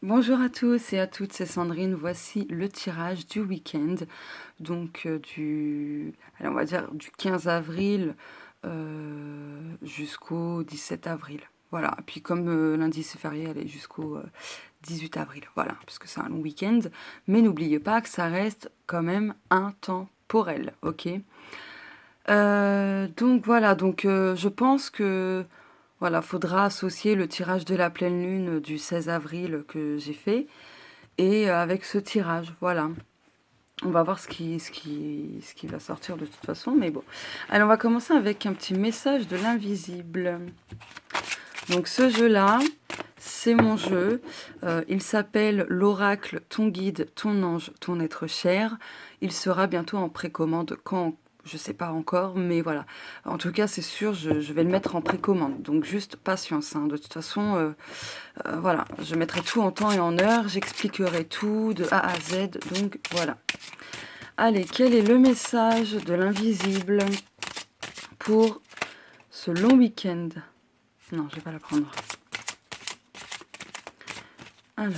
Bonjour à tous et à toutes, c'est Sandrine. Voici le tirage du week-end, donc allez, on va dire du 15 avril jusqu'au 17 avril. Voilà, et puis comme lundi c'est férié, allez jusqu'au 18 avril. Voilà, parce que c'est un long week-end. Mais n'oubliez pas que ça reste quand même intemporel, ok? Donc voilà, je pense que voilà, faudra associer le tirage de la pleine lune du 16 avril que j'ai fait et avec ce tirage, voilà. On va voir ce qui va sortir de toute façon, mais bon. Alors on va commencer avec un petit message de l'invisible. Donc ce jeu-là, c'est mon jeu. Il s'appelle l'oracle, ton guide, ton ange, ton être cher. Il sera bientôt en précommande quand je sais pas encore, mais voilà. En tout cas, c'est sûr, je vais le mettre en précommande. Donc juste patience, hein. De toute façon, voilà, je mettrai tout en temps et en heure. J'expliquerai tout de A à Z. Donc voilà. Allez, quel est le message de l'invisible pour ce long week-end? Non, je vais pas la prendre. Alors,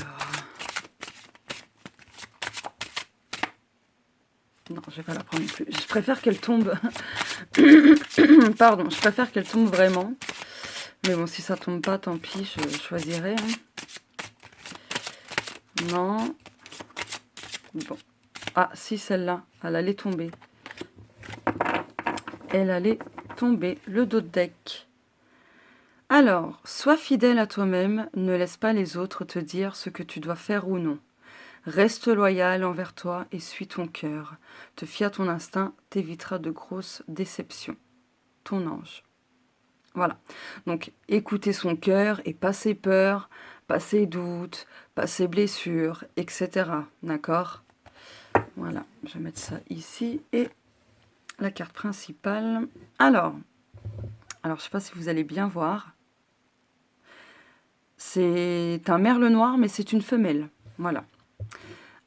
non, je vais pas la prendre non plus. Je préfère qu'elle tombe. Pardon, je préfère qu'elle tombe vraiment. Mais bon, si ça tombe pas, tant pis, je choisirai. Hein. Non. Bon. Ah, si, celle-là, elle allait tomber. Elle allait tomber. Le dos de deck. Alors, sois fidèle à toi-même, ne laisse pas les autres te dire ce que tu dois faire ou non. Reste loyal envers toi et suis ton cœur. Te fier à ton instinct t'évitera de grosses déceptions. Ton ange. Voilà. Donc, écouter son cœur et pas ses peurs, pas ses doutes, pas ses blessures, etc. D'accord? Voilà. Je vais mettre ça ici. Et la carte principale. Alors, je ne sais pas si vous allez bien voir. C'est un merle noir, mais c'est une femelle. Voilà.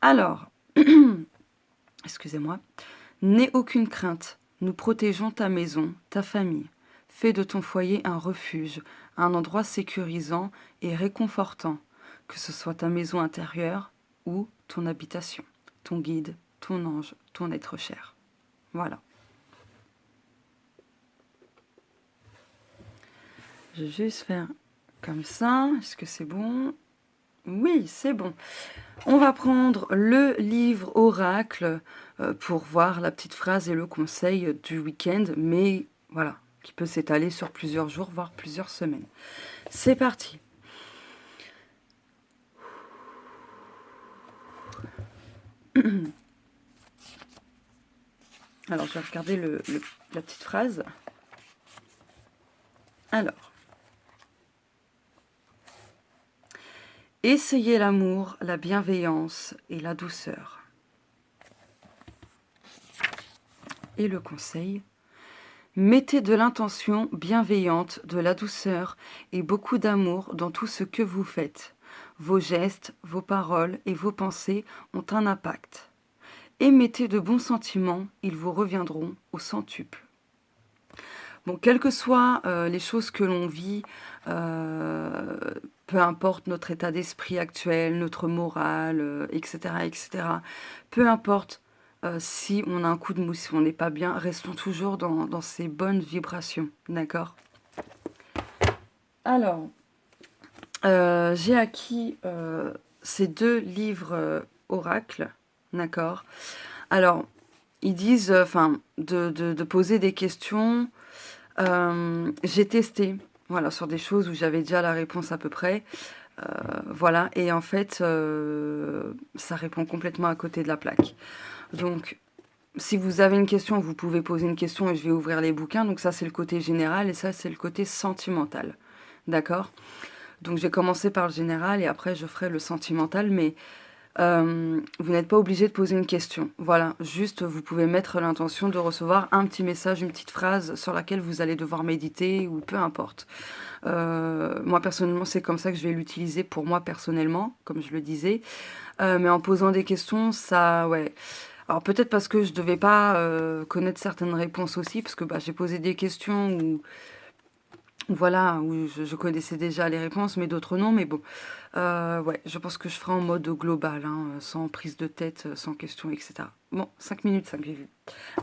Alors, excusez-moi. N'aie aucune crainte. Nous protégeons ta maison, ta famille. Fais de ton foyer un refuge, un endroit sécurisant et réconfortant, que ce soit ta maison intérieure ou ton habitation, ton guide, ton ange, ton être cher. Voilà. Je vais juste faire comme ça. Est-ce que c'est bon? Oui, c'est bon. On va prendre le livre Oracle pour voir la petite phrase et le conseil du week-end, mais voilà, qui peut s'étaler sur plusieurs jours, voire plusieurs semaines. C'est parti. Alors, je vais regarder la petite phrase. Alors, essayez l'amour, la bienveillance et la douceur. Et le conseil, mettez de l'intention bienveillante, de la douceur et beaucoup d'amour dans tout ce que vous faites. Vos gestes, vos paroles et vos pensées ont un impact. Émettez de bons sentiments, ils vous reviendront au centuple. Bon, quelles que soient les choses que l'on vit, peu importe notre état d'esprit actuel, notre morale, etc., etc., peu importe si on a un coup de mou, si on n'est pas bien, restons toujours dans ces bonnes vibrations, d'accord? Alors, j'ai acquis ces deux livres oracles, d'accord? Alors, ils disent, de poser des questions. J'ai testé, voilà, sur des choses où j'avais déjà la réponse à peu près. Voilà, et en fait, ça répond complètement à côté de la plaque. Donc, si vous avez une question, vous pouvez poser une question et je vais ouvrir les bouquins. Donc ça, c'est le côté général et ça, c'est le côté sentimental. D'accord? Donc, j'ai commencé par le général et après, je ferai le sentimental, mais vous n'êtes pas obligé de poser une question. Voilà, juste vous pouvez mettre l'intention de recevoir un petit message, une petite phrase sur laquelle vous allez devoir méditer ou peu importe. Moi personnellement, c'est comme ça que je vais l'utiliser pour moi personnellement, comme je le disais. Mais en posant des questions, ça, ouais. Alors peut-être parce que je devais pas connaître certaines réponses aussi, parce que bah, j'ai posé des questions où Voilà, où je connaissais déjà les réponses, mais d'autres non. Mais bon, ouais, je pense que je ferai en mode global, hein, sans prise de tête, sans questions, etc. Bon, 5 minutes, 5 j'ai vu.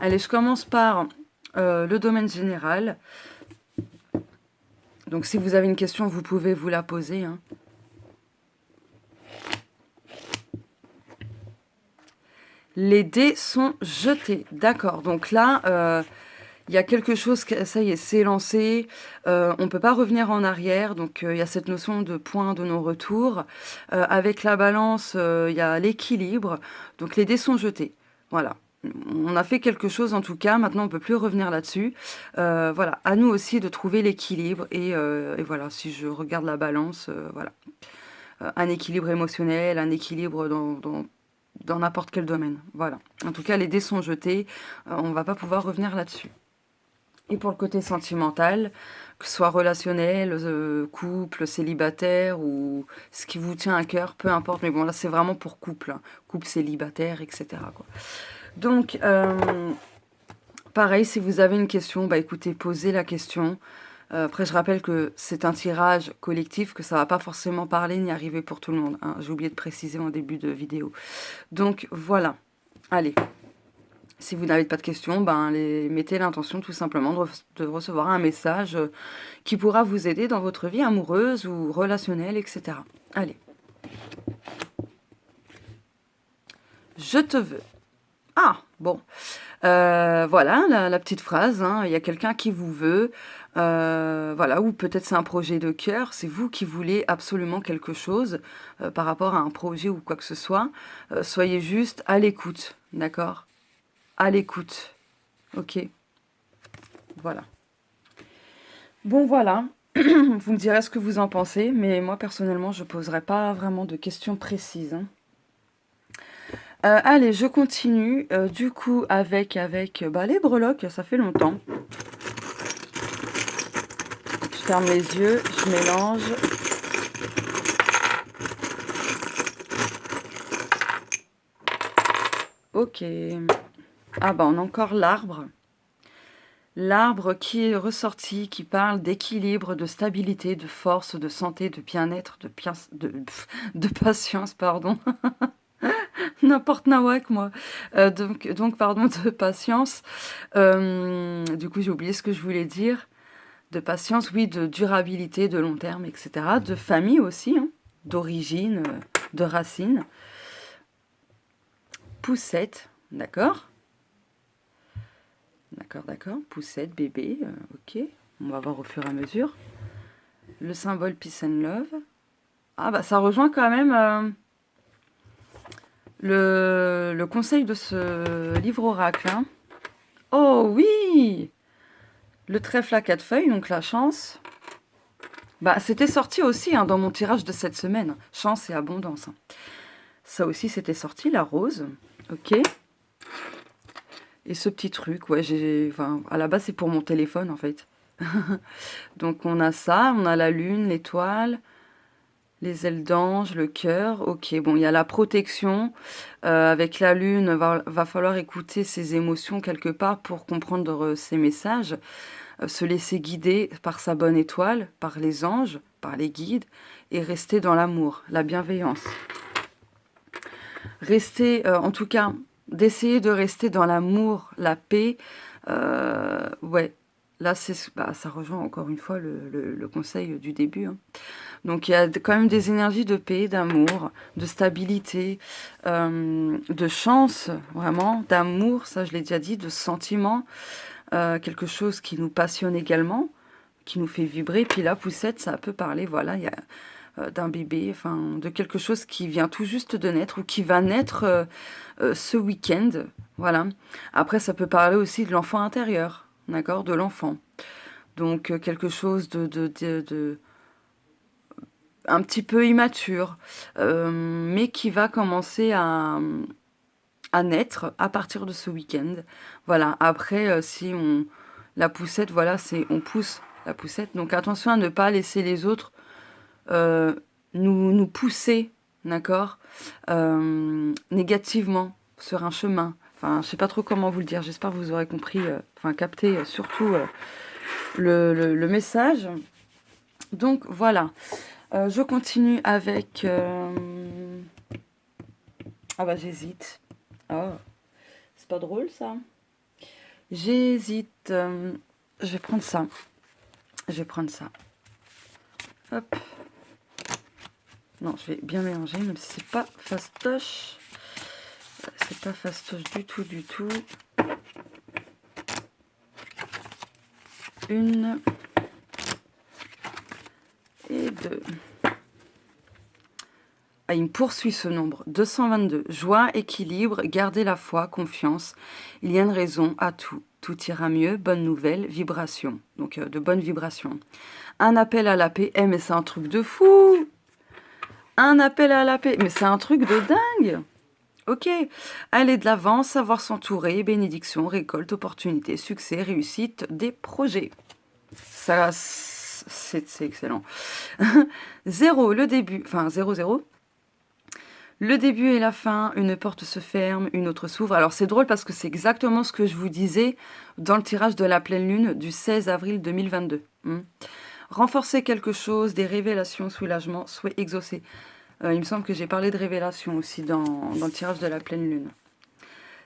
Allez, je commence par le domaine général. Donc, si vous avez une question, vous pouvez vous la poser, hein. Les dés sont jetés. D'accord. Donc là, il y a quelque chose, ça y est, c'est lancé. On ne peut pas revenir en arrière. Donc il y a cette notion de point de non-retour. Avec la balance, il y a l'équilibre. Donc les dés sont jetés. Voilà. On a fait quelque chose en tout cas. Maintenant, on ne peut plus revenir là-dessus. Voilà. À nous aussi de trouver l'équilibre. Et voilà, si je regarde la balance, voilà. Un équilibre émotionnel, un équilibre dans n'importe quel domaine. Voilà. En tout cas, les dés sont jetés. On ne va pas pouvoir revenir là-dessus. Et pour le côté sentimental, que ce soit relationnel, couple, célibataire ou ce qui vous tient à cœur, peu importe. Mais bon, là, c'est vraiment pour couple, hein. Couple célibataire, etc., quoi. Donc, pareil, si vous avez une question, bah écoutez, posez la question. Après, je rappelle que c'est un tirage collectif, que ça ne va pas forcément parler ni arriver pour tout le monde, hein. J'ai oublié de préciser en début de vidéo. Donc, voilà. Allez. Si vous n'avez pas de questions, ben, mettez l'intention tout simplement de recevoir un message qui pourra vous aider dans votre vie amoureuse ou relationnelle, etc. Allez. Je te veux. Ah, bon. Voilà, la petite phrase, hein. Il y a quelqu'un qui vous veut. Voilà, ou peut-être c'est un projet de cœur. C'est vous qui voulez absolument quelque chose par rapport à un projet ou quoi que ce soit. Soyez juste à l'écoute, d'accord? À l'écoute. Ok. Voilà. Bon, voilà. Vous me direz ce que vous en pensez, mais moi, personnellement, je ne poserai pas vraiment de questions précises, hein. Allez, je continue, du coup, avec bah, les breloques, ça fait longtemps. Je ferme les yeux, je mélange. Ok. Ah bah, on a encore l'arbre. L'arbre qui est ressorti, qui parle d'équilibre, de stabilité, de force, de santé, de bien-être, de patience, pardon. N'importe nawak, moi. Donc, pardon, de patience. Du coup, j'ai oublié ce que je voulais dire. De patience, oui, de durabilité, de long terme, etc. De famille aussi, hein, d'origine, de racines. Poussette, d'accord. D'accord. Poussette, bébé, ok. On va voir au fur et à mesure. Le symbole Peace and Love. Ah bah ça rejoint quand même le conseil de ce livre oracle, hein. Oh oui! Le trèfle à 4 feuilles, donc la chance. Bah c'était sorti aussi, hein, dans mon tirage de cette semaine. Chance et abondance, hein. Ça aussi c'était sorti, la rose. Ok. Et ce petit truc, ouais, enfin, à la base c'est pour mon téléphone en fait. Donc on a ça, on a la lune, l'étoile, les ailes d'ange, le cœur. Ok, bon, il y a la protection. Avec la lune, va falloir écouter ses émotions quelque part pour comprendre ses messages. Se laisser guider par sa bonne étoile, par les anges, par les guides, et rester dans l'amour, la bienveillance. Rester, en tout cas, d'essayer de rester dans l'amour, la paix. Ouais, là, ça rejoint encore une fois le conseil du début, hein. Donc il y a quand même des énergies de paix, d'amour, de stabilité, de chance, vraiment, d'amour, ça je l'ai déjà dit, de sentiment, quelque chose qui nous passionne également, qui nous fait vibrer. Puis la poussette, ça peut parler, voilà, il y a d'un bébé, enfin de quelque chose qui vient tout juste de naître ou qui va naître ce week-end, voilà. Après, ça peut parler aussi de l'enfant intérieur, d'accord, de l'enfant. Donc quelque chose de un petit peu immature, mais qui va commencer à naître à partir de ce week-end. Voilà, après, si on... La poussette, voilà, c'est on pousse la poussette. Donc attention à ne pas laisser les autres nous pousser, d'accord, négativement sur un chemin. Enfin, je sais pas trop comment vous le dire. J'espère que vous aurez compris, enfin capté surtout le message. Donc voilà, je continue avec... Ah bah j'hésite. Oh, c'est pas drôle ça. J'hésite. Je vais prendre ça. Je vais prendre ça. Hop. Non, je vais bien mélanger, même si c'est pas fastoche. C'est pas fastoche du tout, du tout. Une et deux. Ah, il me poursuit ce nombre. 222. Joie, équilibre, gardez la foi, confiance. Il y a une raison à tout. Tout ira mieux. Bonne nouvelle, vibration. Donc de bonnes vibrations. Un appel à la paix. Eh, mais c'est un truc de fou! Un appel à la paix. Mais c'est un truc de dingue! Ok. Aller de l'avant, savoir s'entourer, bénédiction, récolte, opportunité, succès, réussite des projets. Ça, c'est excellent. 0, le début. Enfin, 0, 0. Le début et la fin, une porte se ferme, une autre s'ouvre. Alors c'est drôle parce que c'est exactement ce que je vous disais dans le tirage de la pleine lune du 16 avril 2022. Renforcer quelque chose, des révélations, soulagement, souhait exaucé. Il me semble que j'ai parlé de révélation aussi dans le tirage de la pleine lune.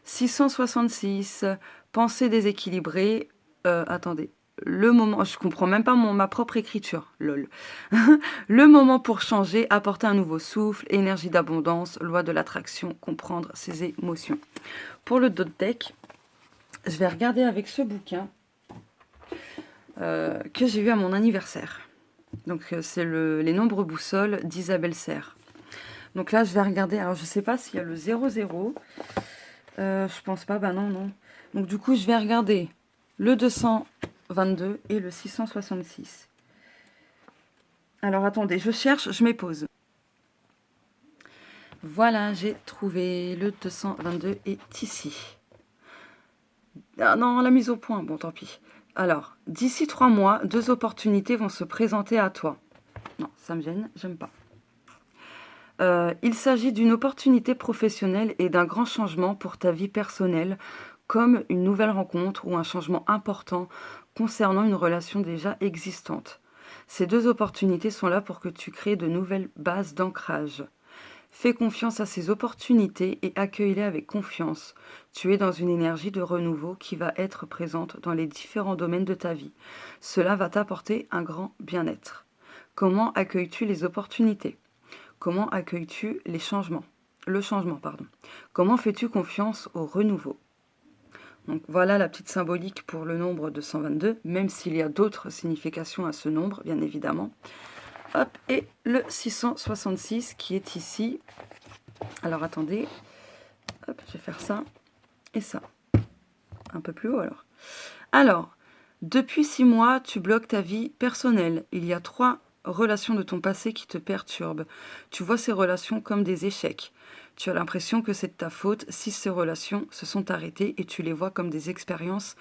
666, pensée déséquilibrée. Attendez. Le moment, je comprends même pas ma propre écriture, lol. Le moment pour changer, apporter un nouveau souffle, énergie d'abondance, loi de l'attraction, comprendre ses émotions. Pour le dot deck, je vais regarder avec ce bouquin que j'ai eu à mon anniversaire. Donc c'est les nombres boussoles d'Isabelle Serre. Donc là je vais regarder, alors je sais pas s'il y a le 00, je pense pas, bah non, non. Donc du coup je vais regarder le 222 et le 666. Alors attendez, je cherche, je m'épose. Voilà, j'ai trouvé le 222 est ici. Ah non, la mise au point, bon tant pis. Alors, d'ici 3 mois, 2 opportunités vont se présenter à toi. Non, ça me gêne, j'aime pas. Il s'agit d'une opportunité professionnelle et d'un grand changement pour ta vie personnelle, comme une nouvelle rencontre ou un changement important concernant une relation déjà existante. Ces 2 opportunités sont là pour que tu crées de nouvelles bases d'ancrage. Fais confiance à ces opportunités et accueille-les avec confiance. Tu es dans une énergie de renouveau qui va être présente dans les différents domaines de ta vie. Cela va t'apporter un grand bien-être. Comment accueilles-tu les opportunités ? Comment accueilles-tu les changements ? Le changement, pardon. Comment fais-tu confiance au renouveau ? Donc voilà la petite symbolique pour le nombre de 122, même s'il y a d'autres significations à ce nombre, bien évidemment. Hop, et le 666 qui est ici. Alors attendez, hop, je vais faire ça et ça. Un peu plus haut alors. Alors, depuis 6 mois, tu bloques ta vie personnelle. Il y a 3 relations de ton passé qui te perturbent. Tu vois ces relations comme des échecs. Tu as l'impression que c'est de ta faute si ces relations se sont arrêtées et tu les vois comme des expériences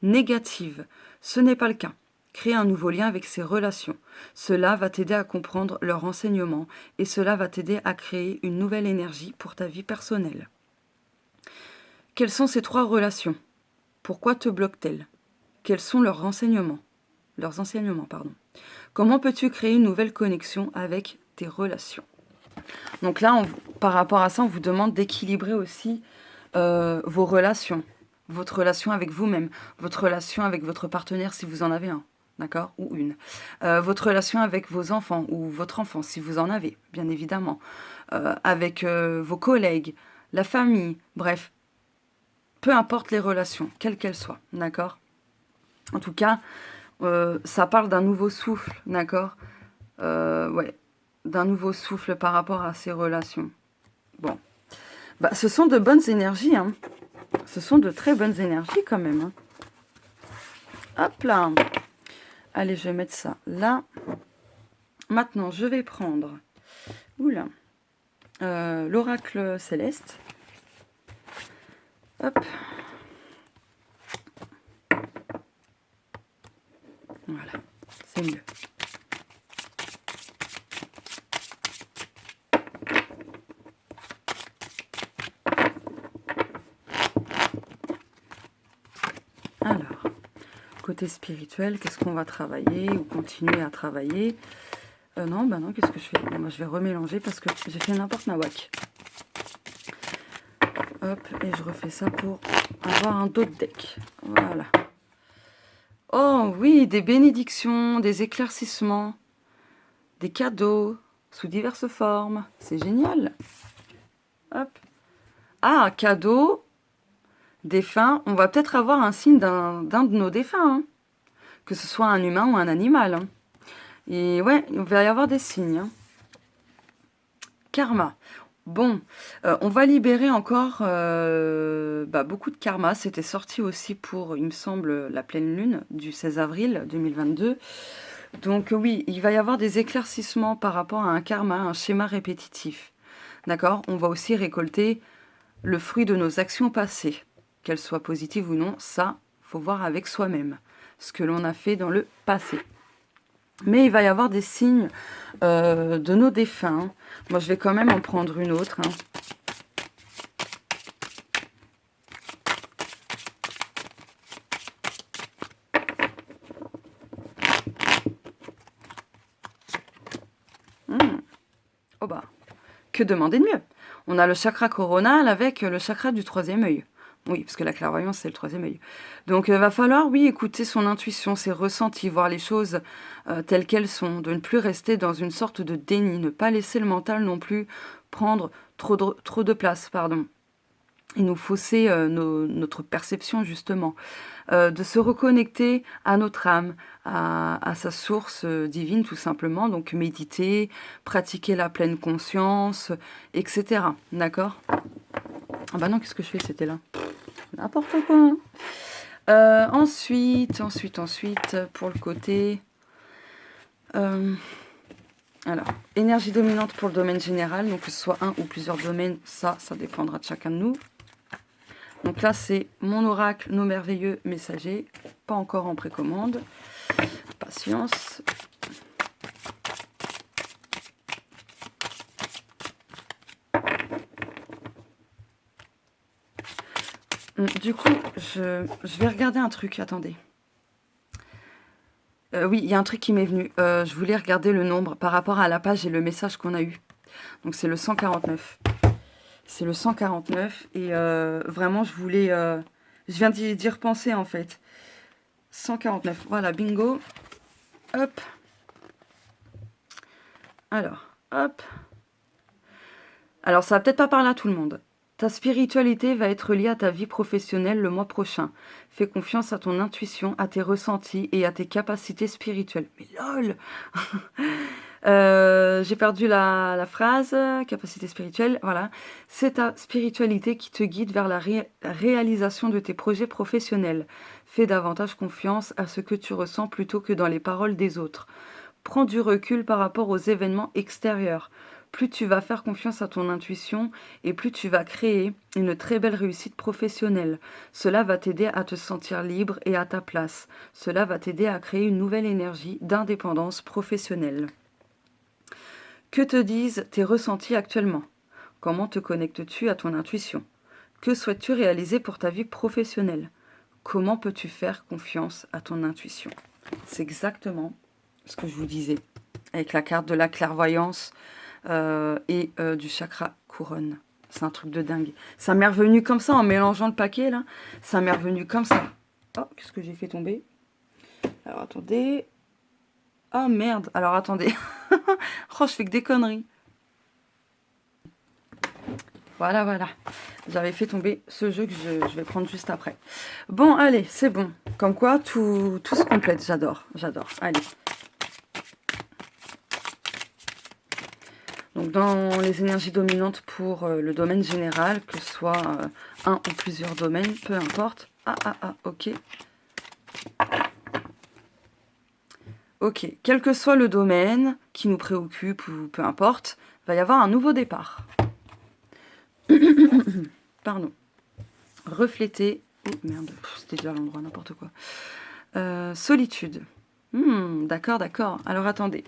négatives. Ce n'est pas le cas. Crée un nouveau lien avec ces relations. Cela va t'aider à comprendre leurs enseignements et cela va t'aider à créer une nouvelle énergie pour ta vie personnelle. Quelles sont ces 3 relations ? Pourquoi te bloquent-elles ? Quels sont leurs enseignements ? Comment peux-tu créer une nouvelle connexion avec tes relations ? Donc là, par rapport à ça, on vous demande d'équilibrer aussi vos relations. Votre relation avec vous-même, votre relation avec votre partenaire si vous en avez un, d'accord ? Ou une. Votre relation avec vos enfants ou votre enfant si vous en avez, bien évidemment. Avec vos collègues, la famille, bref. Peu importe les relations, quelles qu'elles soient, d'accord ? En tout cas, ça parle d'un nouveau souffle, d'accord ? Ouais, d'un nouveau souffle par rapport à ces relations. Bon, bah, ce sont de bonnes énergies, hein. Ce sont de très bonnes énergies quand même. Hein. Hop là. Allez, je vais mettre ça là. Maintenant, je vais prendre l'oracle céleste. Hop. Voilà, c'est mieux. côté spirituel, qu'est-ce qu'on va travailler ou continuer à travailler? Non, bah non, qu'est-ce que je fais? Bon, bah, je vais remélanger parce que j'ai fait n'importe nawak. Hop, et je refais ça pour avoir un d'autres deck. Voilà. Oh oui, des bénédictions, des éclaircissements, des cadeaux sous diverses formes. C'est génial. Hop. Ah, cadeau, défunt. On va peut-être avoir un signe d'un de nos défunts, hein. Que ce soit un humain ou un animal, hein. Et ouais, il va y avoir des signes, hein. Karma. Bon, on va libérer encore beaucoup de karma. C'était sorti aussi pour, il me semble, la pleine lune du 16 avril 2022. Donc oui, il va y avoir des éclaircissements par rapport à un karma, un schéma répétitif. D'accord? On va aussi récolter le fruit de nos actions passées. Qu'elles soient positives ou non, ça, faut voir avec soi-même. Ce que l'on a fait dans le passé. Mais il va y avoir des signes de nos défunts. Moi, je vais quand même en prendre une autre, hein. Oh bah, que demander de mieux? On a le chakra coronal avec le chakra du troisième œil. Oui, parce que la clairvoyance, c'est le troisième œil. Donc, il va falloir, oui, écouter son intuition, ses ressentis, voir les choses telles qu'elles sont, de ne plus rester dans une sorte de déni, ne pas laisser le mental non plus prendre trop de place, pardon. Et nous fausser notre perception, justement. De se reconnecter à notre âme, à sa source divine, tout simplement. Donc, méditer, pratiquer la pleine conscience, etc. D'accord? Ah bah non, qu'est-ce que je fais? C'était là. N'importe quoi, hein. Ensuite, pour le côté... alors, énergie dominante pour le domaine général, donc que ce soit un ou plusieurs domaines, ça dépendra de chacun de nous. Donc là, c'est mon oracle, nos merveilleux messagers, pas encore en précommande. Patience. Du coup, je vais regarder un truc, attendez. Oui, il y a un truc qui m'est venu. Je voulais regarder le nombre par rapport à la page et le message qu'on a eu. Donc c'est le 149. C'est le 149 et vraiment je voulais... je viens d'y repenser en fait. 149, voilà, bingo. Hop. Alors, hop. Alors ça va peut-être pas parler à tout le monde. Ta spiritualité va être liée à ta vie professionnelle le mois prochain. Fais confiance à ton intuition, à tes ressentis et à tes capacités spirituelles. Mais lol. J'ai perdu la phrase, capacité spirituelle, voilà. C'est ta spiritualité qui te guide vers la réalisation de tes projets professionnels. Fais davantage confiance à ce que tu ressens plutôt que dans les paroles des autres. Prends du recul par rapport aux événements extérieurs. Plus tu vas faire confiance à ton intuition et plus tu vas créer une très belle réussite professionnelle. Cela va t'aider à te sentir libre et à ta place. Cela va t'aider à créer une nouvelle énergie d'indépendance professionnelle. Que te disent tes ressentis actuellement? Comment te connectes-tu à ton intuition? Que souhaites-tu réaliser pour ta vie professionnelle? Comment peux-tu faire confiance à ton intuition? C'est exactement ce que je vous disais, avec la carte de la clairvoyance et du chakra couronne. C'est un truc de dingue. Ça m'est revenu comme ça, en mélangeant le paquet, là. Ça m'est revenu comme ça. Oh, qu'est-ce que j'ai fait tomber? Alors, attendez. Oh, merde. Alors, attendez. Oh, je fais que des conneries. Voilà, voilà. J'avais fait tomber ce jeu que je vais prendre juste après. Bon, allez, c'est bon. Comme quoi, tout se complète. J'adore, j'adore. Allez. Donc, dans les énergies dominantes pour le domaine général, que ce soit un ou plusieurs domaines, peu importe. Ok. Ok, quel que soit le domaine qui nous préoccupe ou peu importe, il va y avoir un nouveau départ. Pardon. Refléter. Oh merde, c'était déjà l'endroit, n'importe quoi. Solitude. D'accord, d'accord. Alors attendez.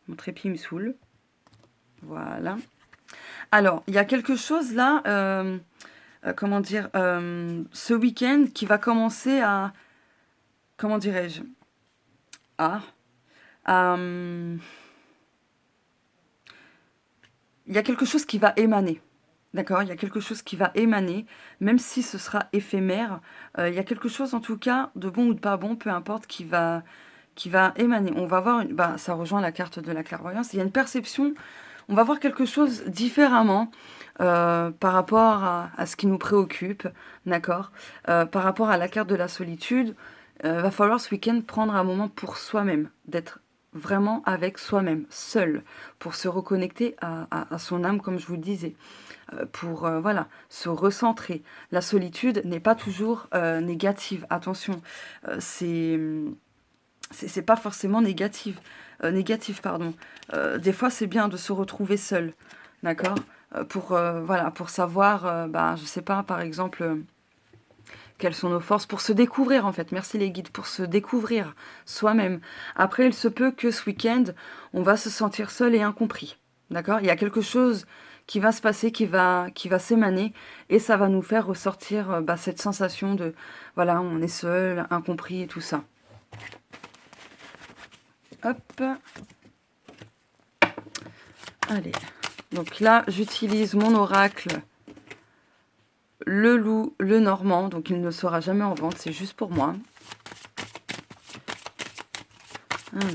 Mon trépied me saoule. Voilà. Alors, il y a quelque chose là. comment dire, ce week-end qui va commencer à, comment dirais-je, à, à, il y a quelque chose qui va émaner. D'accord, il y a quelque chose qui va émaner, même si ce sera éphémère. Il y a quelque chose, en tout cas, de bon ou de pas bon, peu importe, qui va émaner. On va voir, bah, ça rejoint la carte de la clairvoyance. Il y a une perception, on va voir quelque chose différemment par rapport à ce qui nous préoccupe, d'accord. Par rapport à la carte de la solitude, va falloir ce week-end prendre un moment pour soi-même, d'être vraiment avec soi-même, seul, pour se reconnecter à son âme, comme je vous le disais, pour voilà, se recentrer. La solitude n'est pas toujours négative, attention, c'est pas forcément négatif, pardon. Des fois, c'est bien de se retrouver seul, d'accord, pour voilà, pour savoir, bah, je sais pas, par exemple, quelles sont nos forces, pour se découvrir en fait. Merci les guides, pour se découvrir soi-même. Après, il se peut que ce week-end, on va se sentir seul et incompris, d'accord. Il y a quelque chose qui va se passer, qui va s'émaner, et ça va nous faire ressortir bah, cette sensation de, voilà, on est seul, incompris et tout ça. Hop. Allez. Donc là, j'utilise mon oracle, le loup, le normand. Donc il ne sera jamais en vente, c'est juste pour moi. Alors,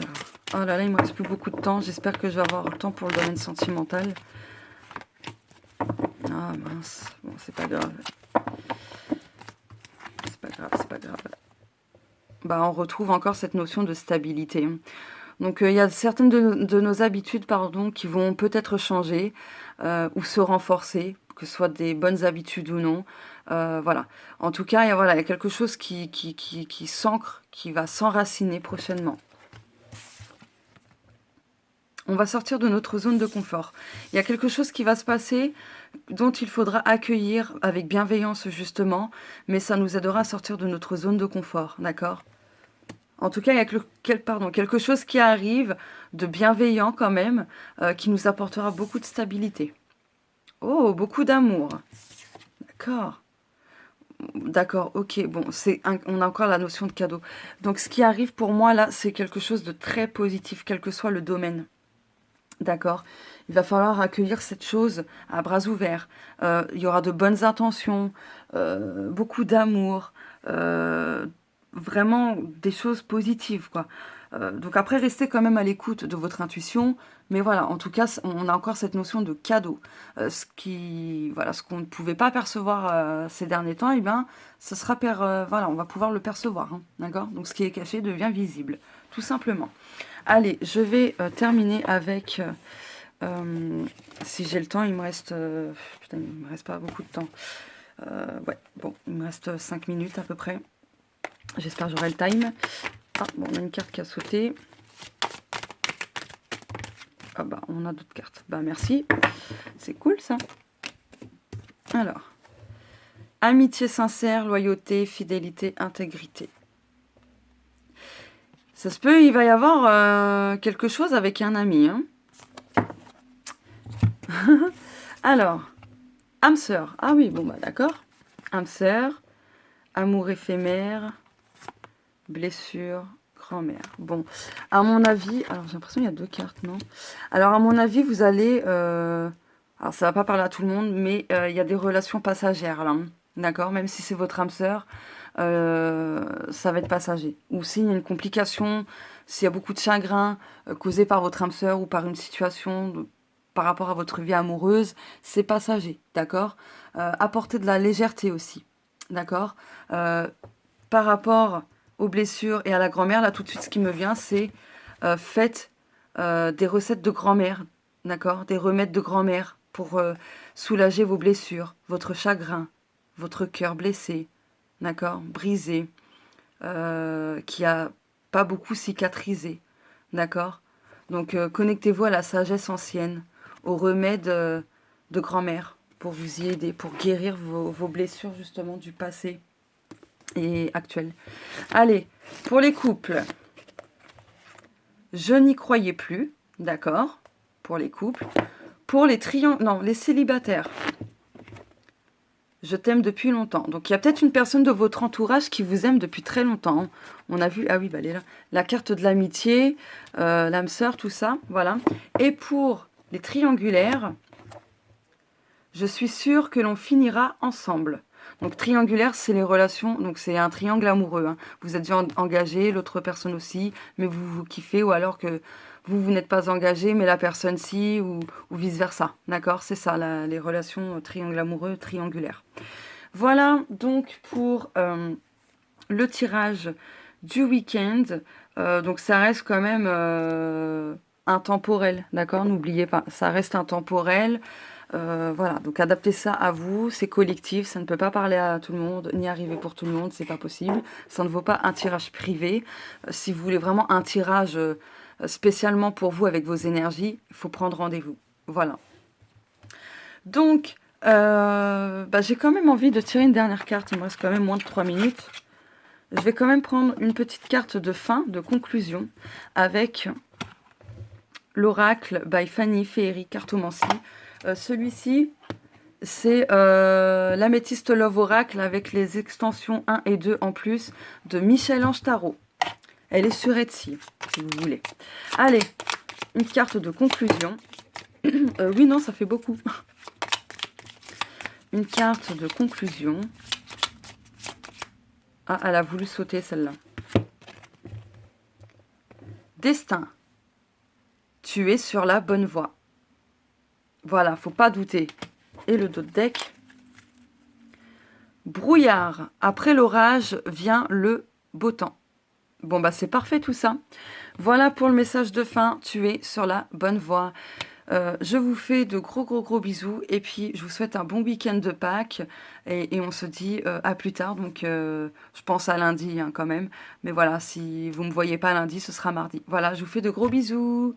oh là là, il me reste plus beaucoup de temps. J'espère que je vais avoir le temps pour le domaine sentimental. Ah mince, bon, c'est pas grave. C'est pas grave, c'est pas grave. Bah, on retrouve encore cette notion de stabilité. Donc il y a certaines de nos habitudes, pardon, qui vont peut-être changer ou se renforcer, que ce soit des bonnes habitudes ou non. Voilà. En tout cas, il y a quelque chose qui s'ancre, qui va s'enraciner prochainement. On va sortir de notre zone de confort. Il y a quelque chose qui va se passer dont il faudra accueillir avec bienveillance justement, mais ça nous aidera à sortir de notre zone de confort, d'accord ? En tout cas, il y a quelque chose qui arrive de bienveillant quand même, qui nous apportera beaucoup de stabilité. Oh, beaucoup d'amour. D'accord. D'accord, ok. Bon, on a encore la notion de cadeau. Donc, ce qui arrive pour moi, là, c'est quelque chose de très positif, quel que soit le domaine. D'accord. Il va falloir accueillir cette chose à bras ouverts. Il y aura de bonnes intentions, beaucoup d'amour, vraiment des choses positives, quoi. Donc après, restez quand même à l'écoute de votre intuition. Mais voilà, en tout cas, on a encore cette notion de cadeau. Ce qu'on ne pouvait pas percevoir ces derniers temps, eh bien, ça sera voilà, on va pouvoir le percevoir, hein, d'accord. Donc ce qui est caché devient visible, tout simplement. Allez, je vais terminer avec, si j'ai le temps, il me reste, putain, il me reste pas beaucoup de temps. Ouais, bon, il me reste 5 minutes à peu près. J'espère que j'aurai le time. Ah, bon, on a une carte qui a sauté. Ah bah, on a d'autres cartes. Bah, merci. C'est cool, ça. Alors. Amitié sincère, loyauté, fidélité, intégrité. Ça se peut, il va y avoir quelque chose avec un ami. Hein. Alors, âme sœur. Ah oui, bon, bah, d'accord. Âme sœur, amour éphémère, blessure, grand-mère. Bon, à mon avis... Alors, j'ai l'impression qu'il y a 2 cartes, non? Alors, à mon avis, vous allez... alors, ça va pas parler à tout le monde, mais il y a des relations passagères, là. Hein, d'accord? Même si c'est votre âme sœur, ça va être passager. Ou s'il y a une complication, s'il y a beaucoup de chagrin causé par votre âme sœur ou par une situation par rapport à votre vie amoureuse, c'est passager, d'accord? Apportez de la légèreté aussi, d'accord? Par rapport aux blessures et à la grand-mère, là tout de suite ce qui me vient, c'est faites des recettes de grand-mère, d'accord, des remèdes de grand-mère pour soulager vos blessures, votre chagrin, votre cœur blessé, d'accord, brisé, qui a pas beaucoup cicatrisé, d'accord. Donc connectez-vous à la sagesse ancienne, aux remèdes de grand-mère pour vous y aider, pour guérir vos blessures justement du passé et actuel. Allez, pour les couples, je n'y croyais plus, d'accord, pour les couples. Pour les les célibataires, Je t'aime depuis longtemps. Donc, il y a peut-être une personne de votre entourage qui vous aime depuis très longtemps. On a vu, ah oui, bah, elle est là. La carte de l'amitié, l'âme sœur, tout ça. Voilà. Et pour les triangulaires, je suis sûre que l'on finira ensemble. Donc, triangulaire, c'est les relations. Donc, c'est un triangle amoureux. Hein. Vous êtes déjà engagé, l'autre personne aussi, mais vous kiffez, ou alors que vous n'êtes pas engagé, mais la personne si, ou vice-versa. D'accord? C'est ça, les relations triangle amoureux, triangulaires. Voilà donc pour le tirage du week-end. Donc ça reste quand même intemporel, d'accord? N'oubliez pas, ça reste intemporel. Voilà, donc adaptez ça à vous, c'est collectif, ça ne peut pas parler à tout le monde, ni arriver pour tout le monde, c'est pas possible. Ça ne vaut pas un tirage privé. Si vous voulez vraiment un tirage spécialement pour vous avec vos énergies, il faut prendre rendez-vous. Voilà. Donc, j'ai quand même envie de tirer une dernière carte. Il me reste quand même moins de 3 minutes. Je vais quand même prendre une petite carte de fin, de conclusion, avec l'oracle by Fanny Féerie Cartomancie. Celui-ci, c'est l'améthyste Love Oracle avec les extensions 1 et 2 en plus de Michel-Ange Tarot. Elle est sur Etsy, si vous voulez. Allez, une carte de conclusion. Oui, non, ça fait beaucoup. Une carte de conclusion. Ah, elle a voulu sauter celle-là. Destin. Tu es sur la bonne voie. Voilà, faut pas douter. Et le dos de deck. Brouillard. Après l'orage vient le beau temps. Bon, bah c'est parfait tout ça. Voilà pour le message de fin. Tu es sur la bonne voie. Je vous fais de gros bisous. Et puis, je vous souhaite un bon week-end de Pâques. Et on se dit à plus tard. Donc, je pense à lundi hein, quand même. Mais voilà, si vous ne me voyez pas lundi, ce sera mardi. Voilà, je vous fais de gros bisous.